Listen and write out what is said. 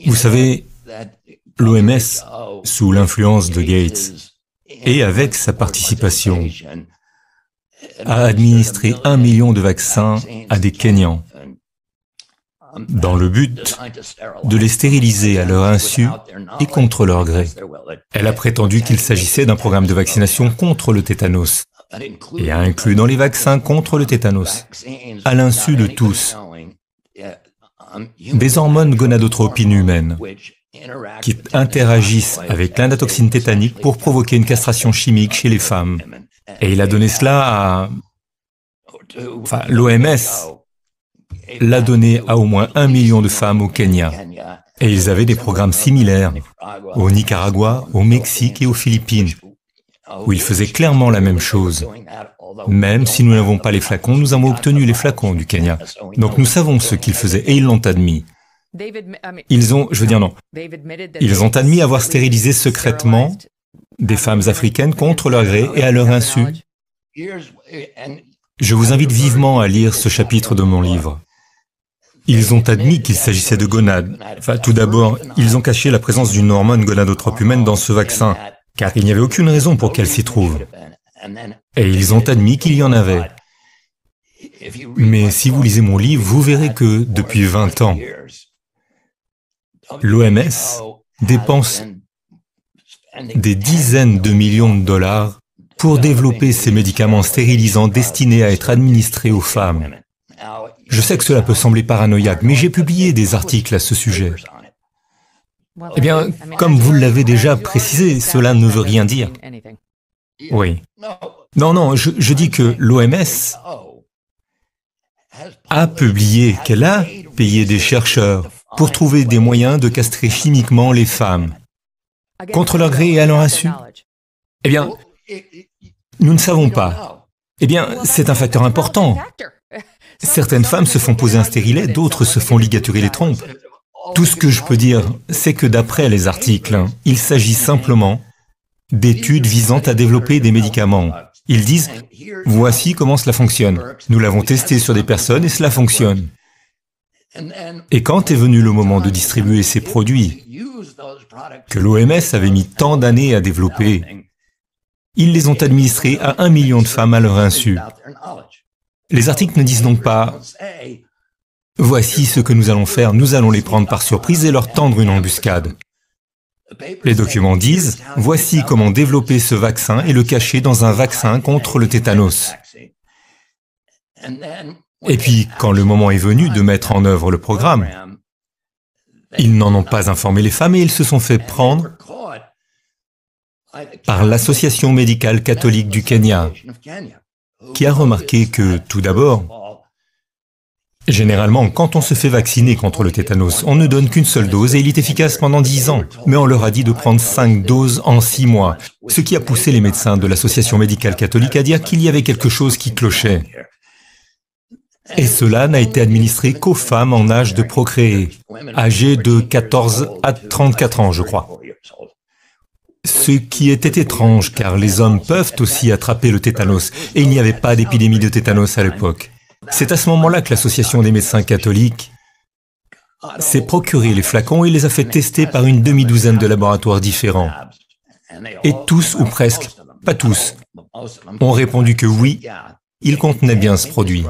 Vous savez, l'OMS, sous l'influence de Gates, et avec sa participation, a administré 1 million de vaccins à des Kenyans, dans le but de les stériliser à leur insu et contre leur gré. Elle a prétendu qu'il s'agissait d'un programme de vaccination contre le tétanos, et a inclus dans les vaccins contre le tétanos, à l'insu de tous, des hormones gonadotropines humaines qui interagissent avec l'indatoxine tétanique pour provoquer une castration chimique chez les femmes. Et il a donné cela à... Enfin, l'OMS l'a donné à au moins 1 million de femmes au Kenya. Et ils avaient des programmes similaires au Nicaragua, au Mexique et aux Philippines, où ils faisaient clairement la même chose. Même si nous n'avons pas les flacons, nous avons obtenu les flacons du Kenya. Donc nous savons ce qu'ils faisaient et ils l'ont admis. Ils ont admis avoir stérilisé secrètement des femmes africaines contre leur gré et à leur insu. Je vous invite vivement à lire ce chapitre de mon livre. Ils ont admis qu'il s'agissait de gonades. Enfin, tout d'abord, ils ont caché la présence d'une hormone gonadotrope humaine dans ce vaccin, car il n'y avait aucune raison pour qu'elle s'y trouve. Et ils ont admis qu'il y en avait. Mais si vous lisez mon livre, vous verrez que, depuis 20 ans, l'OMS dépense des dizaines de millions de dollars pour développer ces médicaments stérilisants destinés à être administrés aux femmes. Je sais que cela peut sembler paranoïaque, mais j'ai publié des articles à ce sujet. Eh bien, comme vous l'avez déjà précisé, cela ne veut rien dire. Oui. Non, je dis que l'OMS a publié qu'elle a payé des chercheurs pour trouver des moyens de castrer chimiquement les femmes, contre leur gré et à leur insu. Eh bien, nous ne savons pas. Eh bien, c'est un facteur important. Certaines femmes se font poser un stérilet, d'autres se font ligaturer les trompes. Tout ce que je peux dire, c'est que d'après les articles, il s'agit simplement d'études visant à développer des médicaments. Ils disent, voici comment cela fonctionne. Nous l'avons testé sur des personnes et cela fonctionne. Et quand est venu le moment de distribuer ces produits, que l'OMS avait mis tant d'années à développer, ils les ont administrés à 1 million de femmes à leur insu. Les articles ne disent donc pas « Voici ce que nous allons faire, nous allons les prendre par surprise et leur tendre une embuscade ». Les documents disent « Voici comment développer ce vaccin et le cacher dans un vaccin contre le tétanos ». Et puis, quand le moment est venu de mettre en œuvre le programme, ils n'en ont pas informé les femmes et ils se sont fait prendre par l'Association médicale catholique du Kenya, qui a remarqué que, tout d'abord, généralement, quand on se fait vacciner contre le tétanos, on ne donne qu'une seule dose et il est efficace pendant 10 ans. Mais on leur a dit de prendre 5 doses en 6 mois, ce qui a poussé les médecins de l'Association médicale catholique à dire qu'il y avait quelque chose qui clochait. Et cela n'a été administré qu'aux femmes en âge de procréer, âgées de 14 à 34 ans, je crois. Ce qui était étrange, car les hommes peuvent aussi attraper le tétanos, et il n'y avait pas d'épidémie de tétanos à l'époque. C'est à ce moment-là que l'Association des médecins catholiques s'est procuré les flacons et les a fait tester par une demi-douzaine de laboratoires différents. Et tous, ou presque, pas tous, ont répondu que oui, ils contenaient bien ce produit.